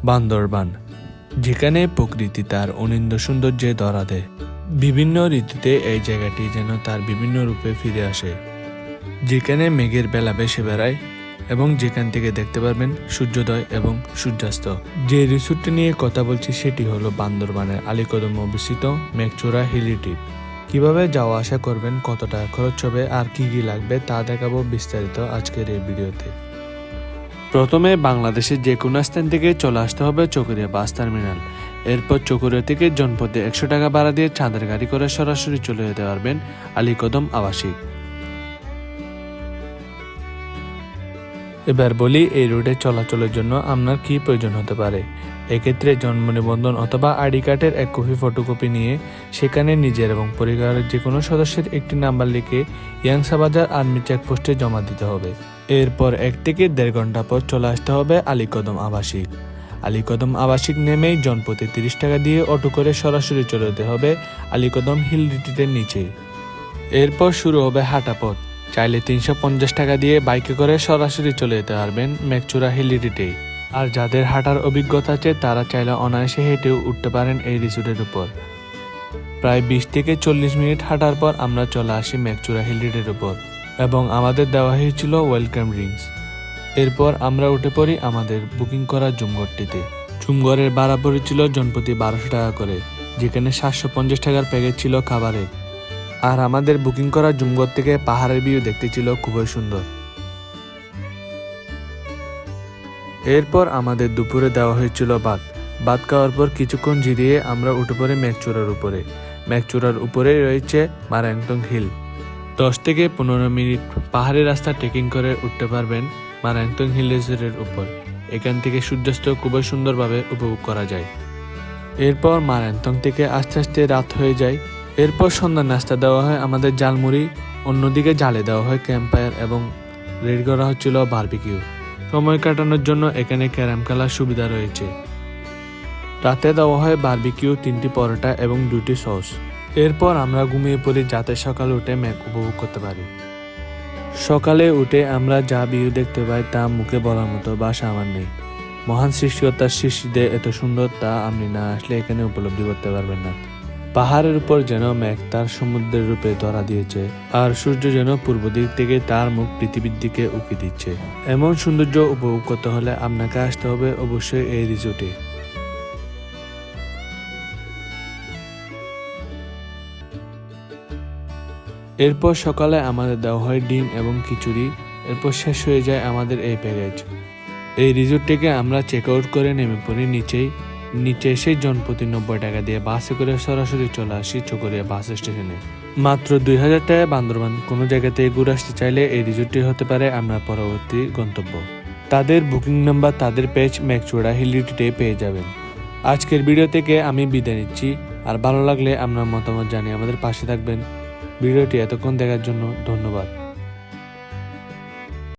বান্দরবান, যেখানে প্রকৃতি তার অনিন্দ্য সৌন্দর্যে ধরা দেয়। বিভিন্ন ঋতুতে এই জায়গাটি যেন তার বিভিন্ন রূপে ফিরে আসে, যেখানে মেঘের বেলা ভেসে বেড়ায় এবং যেখান থেকে দেখতে পারবেন সূর্যোদয় এবং সূর্যাস্ত। যে রিসোর্টটি নিয়ে কথা বলছি সেটি হলো বান্দরবানের আলীকদম অবস্থিত মেঘচূড়া হিলি ট্রিপ। কিভাবে যাওয়া আসা করবেন, কত টাকা খরচ হবে আর কি কি লাগবে তা দেখাবো বিস্তারিত আজকের এই ভিডিওতে। প্রথমে বাংলাদেশের যে কোনো স্থান থেকে চলে আসতে হবে চকরিয়া বাস টার্মিনাল। এরপর চকরিয়া থেকে জনপদে 100 টাকা ভাড়া দিয়ে চাঁদের গাড়ি করে সরাসরি চলে যেতে পারবেন আলীকদম আবাসিক। এবার বলি এই রুটে চলাচলের জন্য আপনার কি প্রয়োজন হতে পারে। এক্ষেত্রে জন্ম নিবন্ধন অথবা আইডি কার্ডের এক কপি ফটোকপি নিয়ে সেখানে নিজের এবং পরিবারের যে কোনো সদস্যের একটি নাম্বার লিখে ইয়াংসা বাজার আর্মি চেকপোস্টে জমা দিতে হবে। এরপর 1 থেকে 1.5 ঘন্টা পর চলে আসতে হবে আলীকদম আবাসিক। আলীকদম আবাসিক নেমেই জনপথে 30 টাকা দিয়ে অটো করে সরাসরি চলে যেতে হবে আলীকদম হিল রিট্রিটের নিচে। এরপর শুরু হবে হাঁটা পথ। চাইলে 350 টাকা দিয়ে বাইকে করে সরাসরি চলে যেতে পারবেন মেঘচূড়া হিল রিট্রিটে। আর যাদের হাঁটার অভিজ্ঞতা আছে তারা চাইলে অনায়াসে হেঁটেও উঠতে পারেন এই রিসোর্টের উপর। প্রায় 20 থেকে 40 মিনিট হাঁটার পর আমরা চলে আসি মেঘচূড়া হিল রিট্রিটের উপর এবং আমাদের দেওয়া হয়েছিল ওয়েলকাম ড্রিঙ্কস। এরপর আমরা উঠে পড়ি আমাদের বুকিং করা জুমঘরটিতে। জুমঘরের ভাড়া পড়েছিল জনপ্রতি 1200 টাকা করে, যেখানে 750 টাকার প্যাকেজ ছিল খাবারের। আর আমাদের বুকিং করা জুমঘর থেকে পাহাড়ের ভিউ দেখতে ছিল খুবই সুন্দর। এরপর আমাদের দুপুরে দেওয়া হয়েছিল ভাত খাওয়ার পর কিছুক্ষণ জিরিয়ে আমরা উঠে পড়ি মেঘচূড়ার উপরে। মেঘচূড়ার উপরে রয়েছে মারাংতং হিল। 10 থেকে 15 মিনিট পাহাড়ি রাস্তা ট্রেকিং করে উঠতে পারবেন মারাংতং হিল রিসোর্টের উপর। এখান থেকে সূর্যাস্ত খুবই সুন্দরভাবে উপভোগ করা যায়। এরপর মারাংতং থেকে আস্তে আস্তে রাত হয়ে যায়। এরপর সন্ধ্যার নাস্তা দেওয়া হয় আমাদের জালমুড়ি, অন্যদিকে জালে দেওয়া হয় ক্যাম্পফায়ার এবং রেডি করা হচ্ছিল বারবিকিউ। সময় কাটানোর জন্য এখানে ক্যারাম খেলার সুবিধা রয়েছে। রাতে দেওয়া হয় বারবিকিউ, 3টি পরোটা এবং 2টি সস। এরপর আমরা ঘুমিয়ে পড়ি যাতে সকালে উঠে মেঘ উপভোগ করতে পারি। সকালে উঠে আমরা যা ভিউ দেখতে পাই তা মুখে বলার মতো ভাষা আমার নেই। মহান সৃষ্টিকর্তার সৃষ্টিতে এত সুন্দর তা আপনি না আসলে এখানে উপলব্ধি করতে পারবেন না। পাহাড়ের উপর যেন মেঘ তার সমুদ্রের রূপে ধরা দিয়েছে আর সূর্য যেন পূর্ব দিক থেকে তার মুখ পৃথিবীর দিকে উঁকি দিচ্ছে। এমন সৌন্দর্য উপভোগ করতে হলে আপনাকে আসতে হবে অবশ্যই এই রিসোর্টে। এরপর সকালে আমাদের দেওয়া হয় ডিম এবং খিচুড়ি। এরপর শেষ হয়ে যায় আমাদের এই প্যাকেজ। এই রিসোর্ট থেকে আমরা চেক আউট করে নেমে পড়ি নিচে এসে জনপ্রতি 90 টাকা দিয়ে বাসে করে সরাসরি চলে আসি চকরিয়া বাস স্টেশনে। মাত্র 2000 টাকায় বান্দরবান কোনো জায়গাতে ঘুরে আসতে চাইলে এই রিসোর্টটি হতে পারে আপনার পরবর্তী গন্তব্য। তাদের বুকিং নাম্বার তাদের পেজ মেঘচূড়া হিল রিট্রিটে পেয়ে যাবেন। আজকের ভিডিও থেকে আমি বিদায় নিচ্ছি। আর ভালো লাগলে আপনার মতামত জানিয়ে আমাদের পাশে থাকবেন। ভিডিওটি এতক্ষণ দেখার জন্য ধন্যবাদ।